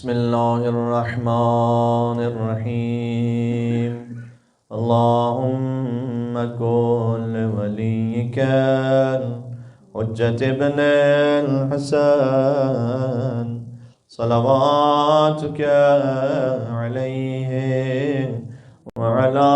بسم الله الرحمن الرحيم اللهم كن لوليك الحجة ابن الحسن صلواتك عليه وعلى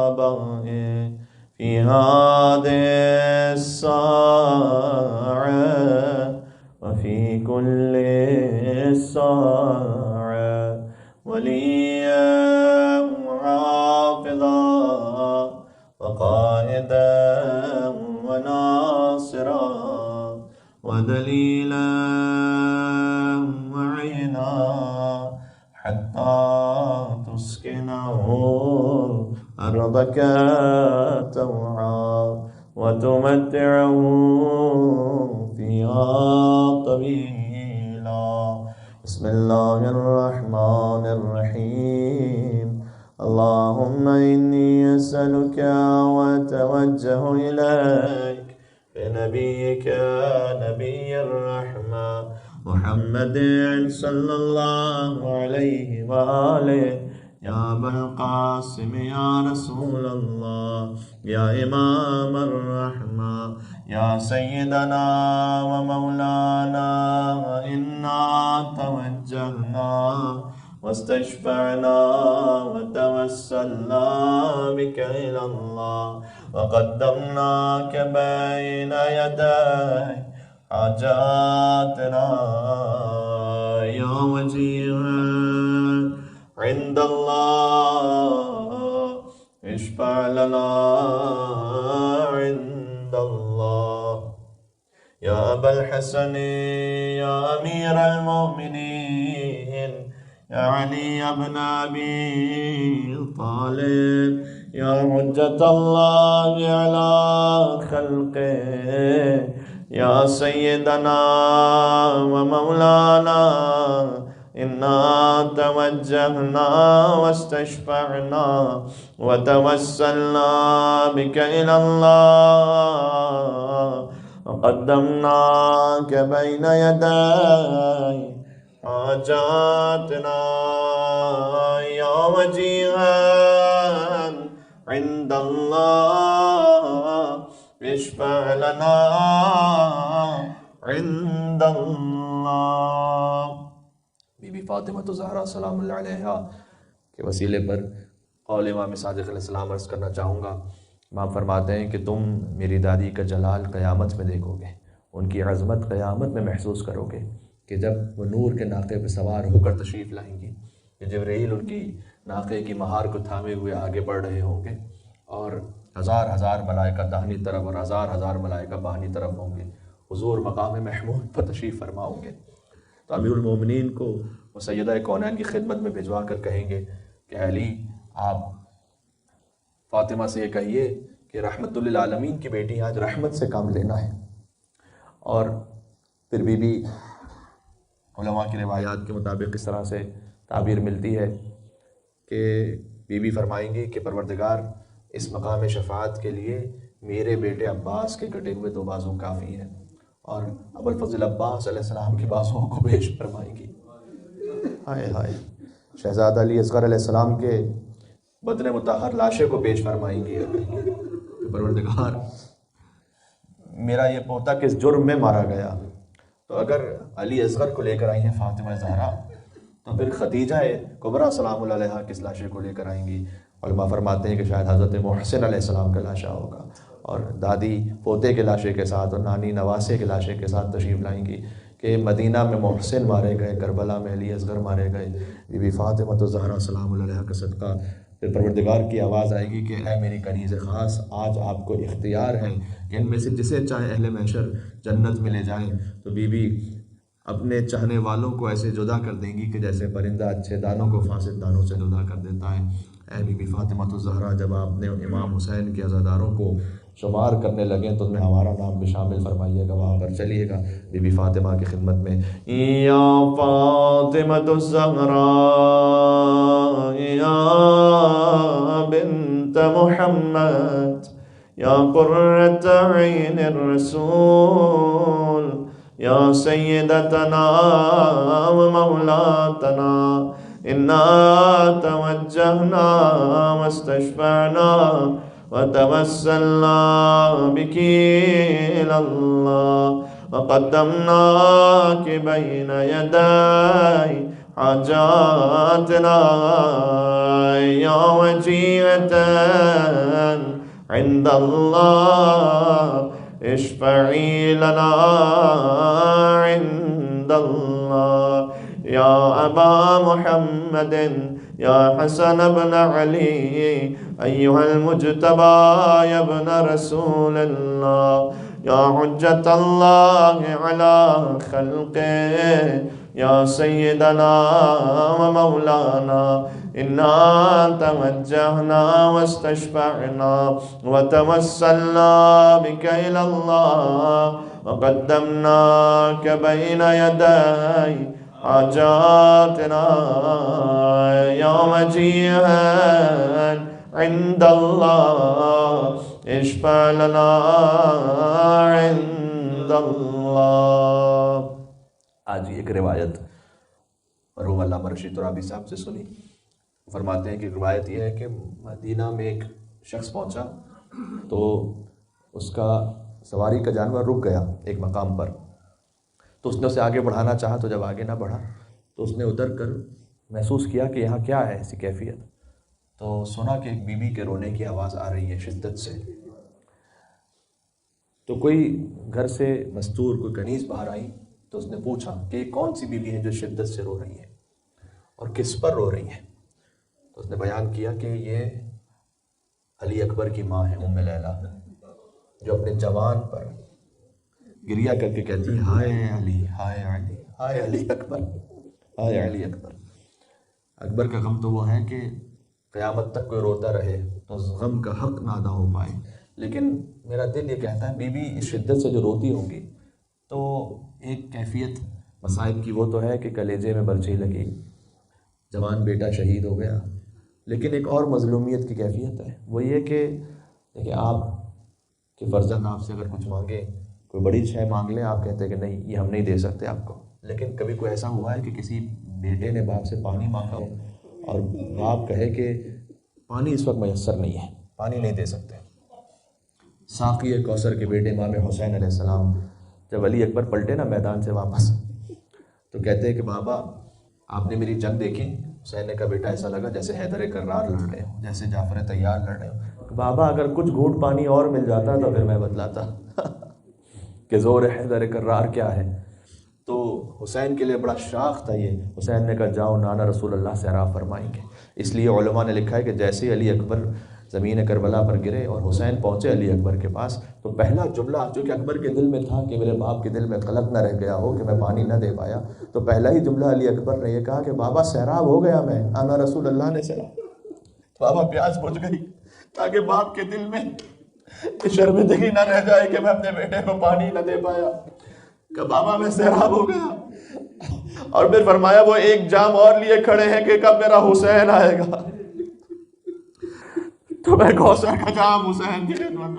آبائه في هذه الساعة وفي كل الساعة وليا وحافظا وقائدا وناصرا ودليلا وعينا حتى تسكنه أرضك طوعا وتمتعه فيها طويلا. بسم الله الرحمن الرحيم اللهم إني أسألك وأتوجه إليك بنبيك نبي الرحمة محمد صلى الله عليه وآله يا أبا القاسم يا رسول الله يا إمام الرحمة يا سيدنا ومولانا إنا توجهنا واستشفعنا وتوسلنا بك إلى الله وقدمناك بين يدي حاجاتنا يا وجيها عند الله اشفع لنا عند الله يا أبا الحسن يا أمير المؤمنين يا علي بن أبي طالب يا حجة الله على خلقه يا سيدنا ومولانا إنا توجهنا واستشفعنا وتوسلنا بك إلى الله وقدمناك بين يدي حاجاتنا يا وجيها عند الله اشفع لنا عند الله. بی بی فاطمہ زہرا سلام اللہ علیہا کے وسیلے پر قول امام صادق علیہ السلام عرض کرنا چاہوں گا. امام فرماتے ہیں کہ تم میری دادی کا جلال قیامت میں دیکھو گے، ان کی عظمت قیامت میں محسوس کرو گے کہ جب وہ نور کے ناقے پہ سوار ہو کر تشریف لائیں گی کہ جبرائیل ان کی ناقے کی مہار کو تھامے ہوئے آگے بڑھ رہے ہوں گے اور ہزار ہزار ملائکہ داہنی طرف اور ہزار ہزار ملائکہ بائیں طرف ہوں گے، حضور مقام محمود پر تشریف فرما ہوں گے. تو امیر المومنین کو وہ سیدہ کونین کی خدمت میں بھجوا کر کہیں گے کہ علی آپ فاطمہ سے یہ کہیے کہ رحمت للعالمین کی بیٹی آج رحمت سے کام لینا ہے. اور پھر بی بی علماء کی روایات کے مطابق اس طرح سے تعبیر ملتی ہے کہ بی بی فرمائیں گی کہ پروردگار اس مقام شفاعت کے لیے میرے بیٹے عباس کے کٹے ہوئے دو بازو کافی ہیں، اور ابوالفضل عباس علیہ السلام کے بازوؤں کو پیش فرمائیں گی. ہائے ہائے شہزادہ علی اصغر علیہ السلام کے بدن مطہر لاشے کو پیش فرمائیں گی کہ پروردگار میرا یہ پوتا کس جرم میں مارا گیا. تو اگر علی اصغر کو لے کر آئی ہیں فاطمہ زہرا تو پھر خدیجہ کبریٰ سلام اللہ علیہا کس لاشے کو لے کر آئیں گی؟ علماء فرماتے ہیں کہ شاید حضرت محسن علیہ السلام کا لاشا ہوگا، اور دادی پوتے کے لاشے کے ساتھ اور نانی نواسے کے لاشے کے ساتھ تشریف لائیں گی کہ مدینہ میں محسن مارے گئے، کربلا میں علی اصغر مارے گئے. بی بی فاطمہ زہرا سلام اللہ علیہا کا صدقہ پھر پروردگار کی آواز آئے گی کہ اے میری کنیز خاص، آج آپ کو اختیار ہے کہ ان میں سے جسے چاہے اہل محشر جنت میں لے جائیں. تو بی بی اپنے چاہنے والوں کو ایسے جدا کر دیں گی کہ جیسے پرندہ اچھے دانوں کو فاسد دانوں سے جدا کر دیتا ہے. اے بی بی فاطمہ الزہرا، جب آپ نے امام حسین کے عزاداروں کو شمار کرنے لگیں تو میں ہمارا نام بھی شامل فرمائیے گا، وہاں پر چلیے گا بی بی فاطمہ کی خدمت میں. یا فاطمہ الزہرا یا بنت محمد یا قرۃ عین الرسول یا سیدتنا و مولاتنا انا توجہنا واستشفعنا وتوسلنا بك إلى الله وقدمناك بين يدي حاجاتنا يا وجيهة عند الله اشفعي لنا عند الله يا أبا محمد يا حسن بن علي أيها المجتبى يا ابن رسول الله يا حجة الله على خلقه يا سيدنا ومولانا إنا توجهنا واستشفعنا وتوسلنا بك إلى الله وقدمناك بين يدي حاجاتنا يا وجيها عند الله اشفع لنا عند اللہ. آج ایک روایت مرحوم علامہ رشید ترابی صاحب سے سنی. فرماتے ہیں کہ روایت یہ ہے کہ مدینہ میں ایک شخص پہنچا تو اس کا سواری کا جانور رک گیا ایک مقام پر، تو اس نے اسے آگے بڑھانا چاہا، تو جب آگے نہ بڑھا تو اس نے اتر کر محسوس کیا کہ یہاں کیا ہے ایسی کیفیت. تو سنا کہ ایک بی بی کے رونے کی آواز آ رہی ہے شدت سے. تو کوئی گھر سے مستور کوئی کنیز باہر آئی تو اس نے پوچھا کہ یہ کون سی بی بی ہے جو شدت سے رو رہی ہے اور کس پر رو رہی ہے. تو اس نے بیان کیا کہ یہ علی اکبر کی ماں ہے ام لیلہ، جو اپنے جوان پر گریہ کر کے کہتی ہے ہائے علی ہائے علی ہائے علی اکبر ہائے علی اکبر. اکبر کا غم تو وہ ہے کہ قیامت تک کوئی روتا رہے تو اس غم کا حق نہ ادا ہو پائے. لیکن میرا دل یہ کہتا ہے بی بی اس شدت سے جو روتی ہوں گی تو ایک کیفیت مصائب کی وہ تو ہے کہ کلیجے میں برچھی لگی، جوان بیٹا شہید ہو گیا. لیکن ایک اور مظلومیت کی کیفیت ہے، وہ یہ کہ دیکھیں آپ کہ فرزند آپ سے اگر کچھ مانگے، کوئی بڑی شے مانگ لیں، آپ کہتے ہیں کہ نہیں یہ ہم نہیں دے سکتے آپ کو. لیکن کبھی کوئی ایسا ہوا ہے کہ کسی بیٹے نے باپ سے پانی مانگا ہو اور باپ کہے کہ پانی اس وقت میسر نہیں ہے، پانی نہیں دے سکتے. ساقی کوثر کے بیٹے امام حسین علیہ السلام جب علی اکبر پلٹے نا میدان سے واپس تو کہتے ہیں کہ بابا آپ نے میری جنگ دیکھی؟ حسین نے کہا بیٹا ایسا لگا جیسے حیدر کرار لڑ رہے ہو، جیسے جعفر طیار لڑ رہے ہو. بابا اگر کچھ گھونٹ پانی اور مل جاتا تو پھر میں بتلاتا کہ زور حیدر کرار کیا ہے. تو حسین کے لیے بڑا شاخ تھا یہ. حسین نے کہا جاؤ نانا رسول اللہ سے عرا فرمائیں گے. اس لیے علماء نے لکھا ہے کہ جیسے علی اکبر زمین کربلا پر گرے اور حسین پہنچے علی اکبر کے پاس تو پہلا جملہ جو کہ اکبر کے دل میں تھا کہ میرے باپ کے دل میں قلق نہ رہ گیا ہو کہ میں پانی نہ دے پایا، تو پہلا ہی جملہ علی اکبر نے یہ کہا کہ بابا سیراب ہو گیا میں، آنا رسول اللہ نے سیراب. بابا پیاس بجھ گئی تاکہ باپ کے دل میں شرمندگی نہ رہ جائے کہ میں اپنے بیٹے کو پانی نہ دے پایا، کہ بابا میں سیراب ہو گیا. اور پھر فرمایا وہ ایک جام اور لیے کھڑے ہیں کہ کب میرا حسین آئے گا. تو میں کوثر کا جام حسین کی خدمت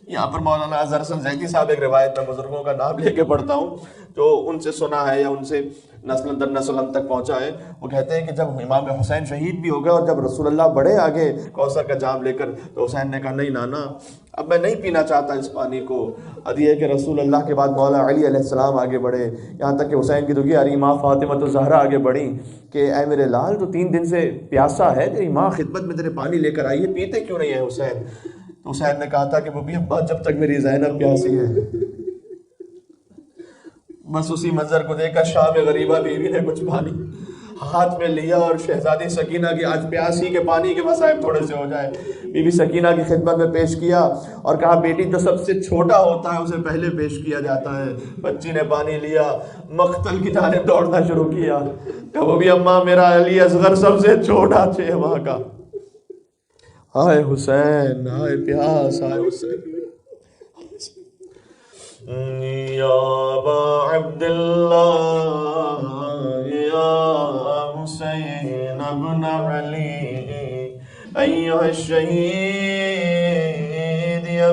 یہاں پر مولانا اظہر حسن زیدی صاحب ایک روایت میں بزرگوں کا نام لے کے پڑھتا ہوں جو ان سے سنا ہے یا ان سے نسل در نسل ہم تک پہنچا ہے. وہ کہتے ہیں کہ جب امام حسین شہید بھی ہو گئے اور جب رسول اللہ بڑھے آگے کوثر کا جام لے کر تو حسین نے کہا نہیں نانا اب میں نہیں پینا چاہتا اس پانی کو. ادھی ہے کہ رسول اللہ کے بعد مولا علی علیہ السلام آگے بڑھے، یہاں تک کہ حسین کی دکھی اری ماں فاطمہ الزہرا آگے بڑھی کہ اے میرے لال تو 3 دن سے پیاسا ہے، تیری ماں خدمت میں تیرے پانی لے کر آئی ہے، پیتے کیوں نہیں ہے حسین؟ تو حسین نے کہا تھا کہ وہ بھی ابا جب تک میری زینب پیاسی ہے. بس اسی منظر کو دیکھ کر شام غریبہ بیوی نے کچھ پانی ہاتھ میں لیا اور شہزادی سکینہ کی آج پیاسی کے پانی کے مصائب تھوڑے سے ہو جائے بی بی سکینہ کی خدمت میں پیش کیا اور کہا بیٹی جو سب سے چھوٹا ہوتا ہے اسے پہلے پیش کیا جاتا ہے. بچی نے پانی لیا، مقتل کی جانب دوڑنا شروع کیا کہ وہ بھی اماں میرا علی اصغر سب سے چھوٹا 6 ماہ کا. ہائے حسین، ہائے پیاس، ہائے حسین. یا ابا عبداللہ یا حسین ابن علی ایھا الشہید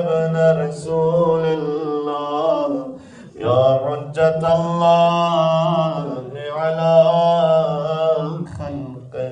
ابن رسول الله يا حجة الله على خلقه.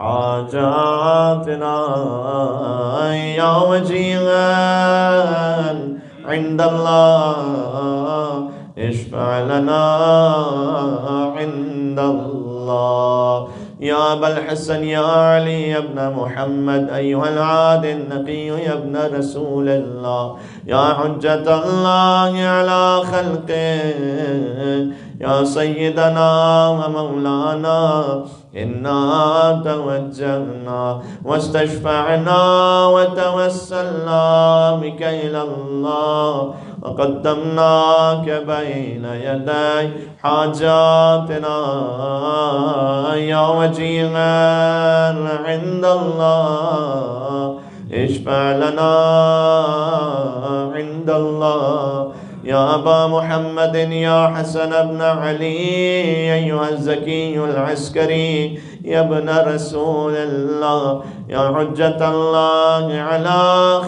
حاجاتنا يا وجيها عند الله اشفع لنا عند الله يا أبا الحسن يا علي يا ابن محمد أيها العادل النقي يا ابن رسول الله يا حجة الله على خلقه يا سيدنا ومولانا إنا توجهنا واستشفعنا وتوسلنا بك إلى الله وقدمناك بين يدي حاجاتنا يا وجيها عند الله اشفع لنا عند الله يا أبا محمد يا حسن بن علي أيها الزكي العسكري يا ابن رسول الله يا حجة الله على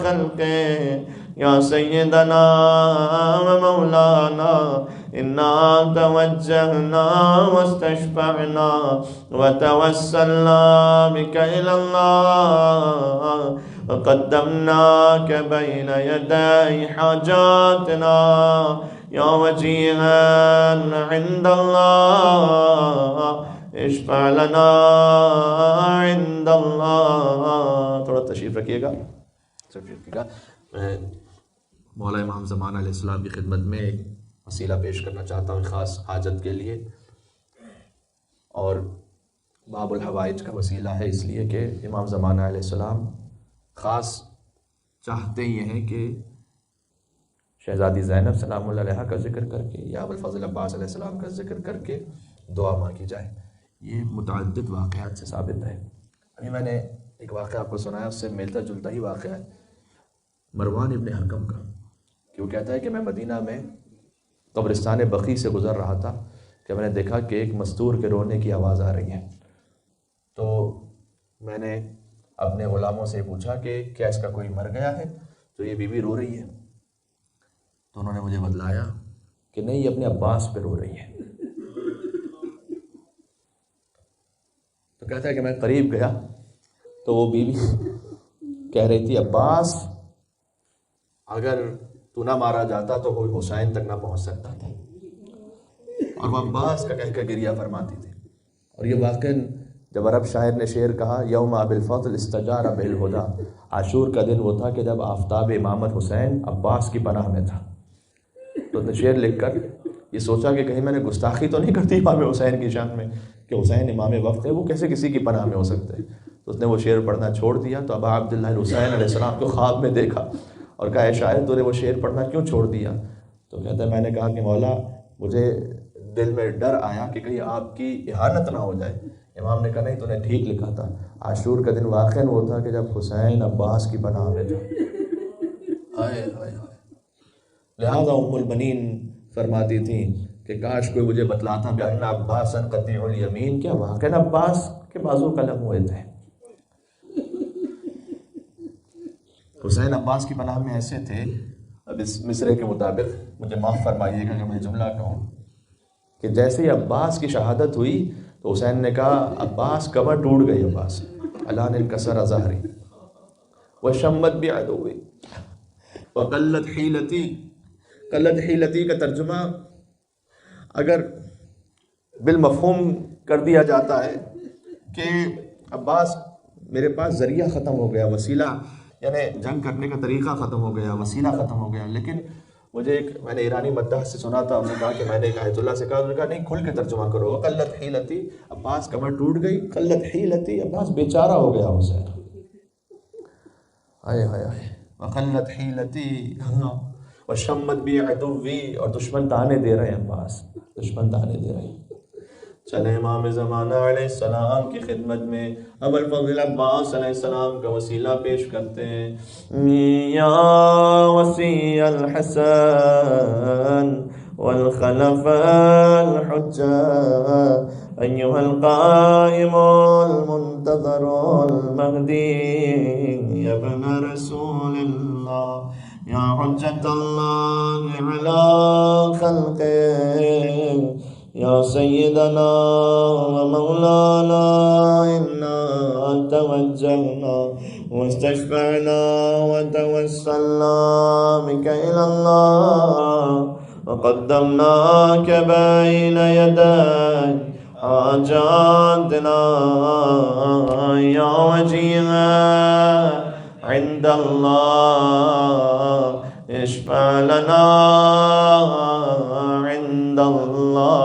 خلقه يا سيدنا ومولانا إنا توجهنا واستشفعنا وتوسلنا بك إلى الله وقدمناك بين يدي حاجاتنا يا وجيها عند الله اشفع لنا عند الله. تھوڑا تشریف رکھیے گا. میں مولا امام زمان علیہ السلام کی خدمت میں ایک وسیلہ پیش کرنا چاہتا ہوں خاص حاجت کے لیے، اور باب الحوائج کا وسیلہ ہے اس لیے کہ امام زمانہ علیہ السلام خاص چاہتے یہ ہیں کہ شہزادی زینب سلام اللہ علیہا کا ذکر کر کے یا ابوالفضل عباس علیہ السلام کا ذکر کر کے دعا مانگی جائے. یہ متعدد واقعات سے ثابت ہے. ابھی میں نے ایک واقعہ آپ کو سنایا، اس سے ملتا جلتا ہی واقعہ ہے مروان ابن حکم کا، کہ وہ کہتا ہے کہ میں مدینہ میں قبرستان بقیع سے گزر رہا تھا کہ میں نے دیکھا کہ ایک مستور کے رونے کی آواز آ رہی ہے. تو میں نے اپنے غلاموں سے پوچھا کہ کیا اس کا کوئی مر گیا ہے تو یہ بیوی رو رہی ہے؟ تو انہوں نے مجھے بتلایا کہ نہیں، یہ اپنے عباس پہ رو رہی ہے. تو کہتا ہے کہ میں قریب گیا تو وہ بیوی کہہ رہی تھی عباس اگر تو نہ مارا جاتا تو کوئی حسین تک نہ پہنچ سکتا تھا، اور وہ عباس کا کہہ کر گریہ فرماتی تھی. اور یہ واقعاً جب عرب شاعر نے شعر کہا یوم بالفضل استجار بالہدا، عاشور کا دن وہ تھا کہ جب آفتاب امامت حسین عباس کی پناہ میں تھا. تو اس نے شعر لکھ کر یہ سوچا کہ کہیں میں نے گستاخی تو نہیں کرتی امام حسین کی شان میں کہ حسین امام وقت ہے، وہ کیسے کسی کی پناہ میں ہو سکتے. تو اس نے وہ شعر پڑھنا چھوڑ دیا. تو ابا عبداللہ الحسین علیہ السلام کو خواب میں دیکھا اور کہا اے شاعر تو نے وہ شعر پڑھنا کیوں چھوڑ دیا؟ تو کہتا ہے میں نے کہا کہ مولا مجھے دل میں ڈر آیا کہ کہیں آپ کی اہانت نہ ہو جائے. امام نے کہا نہیں تو نے ٹھیک لکھا تھا، عاشور کا دن واقعاً وہ تھا کہ جب حسین عباس کی پناہ میں تھا. لہذا ام البنین فرماتی تھیں کہ کاش کوئی مجھے بتلاتا کہ ان عباسا قطیع الیمین، کیا واقعاً عباس کے بازو قلم ہوئے تھے. حسین عباس کی پناہ میں ایسے تھے. اب اس مصرے کے مطابق مجھے معاف فرمائیے گا کہ میں جملہ کہوں کہ جیسے ہی عباس کی شہادت ہوئی تو حسین نے کہا عباس کمر ٹوٹ گئی، عباس الان انکسر ظہری وشمت بعدوی وقلت حیلتی. قلت حیلتی کا ترجمہ اگر بالمفہوم کر دیا جاتا ہے کہ عباس میرے پاس ذریعہ ختم ہو گیا، وسیلہ یعنی جنگ کرنے کا طریقہ ختم ہو گیا، وسیلہ ختم ہو گیا. لیکن مجھے میں نے ایرانی مداح سے سنا تھا، انہوں نے کہا کہ میں نے ایک آیت اللہ سے کہا، انہوں نے کہا نہیں کھل کے ترجمہ کرو. قلت حیلتی، عباس کمر ٹوٹ گئی. قلت حیلتی، عباس بیچارہ ہو گیا حسین. آئے ہائے ہائے. وقلت حیلتی وشمت بی عدوی، اور دشمن تانے دے رہے ہیں عباس، دشمن تانے دے رہے ہیں. چلے امام زمانہ علیہ السلام کی خدمت میں ابوالفضل عباس علیہ السلام کا وسیلہ پیش کرتے ہیں. یا وصی الحسن والخلف الحجہ ایہا القائم المنتظر المہدی ابن رسول اللہ یا حجت اللہ علی خلقہ یا سیدنا و مولانا انا توجهنا واستشفعنا وتوسلنا بك إلى الله وقدمناك بين يدي حاجاتنا يا وجيها عند الله اشفع لنا عند الله.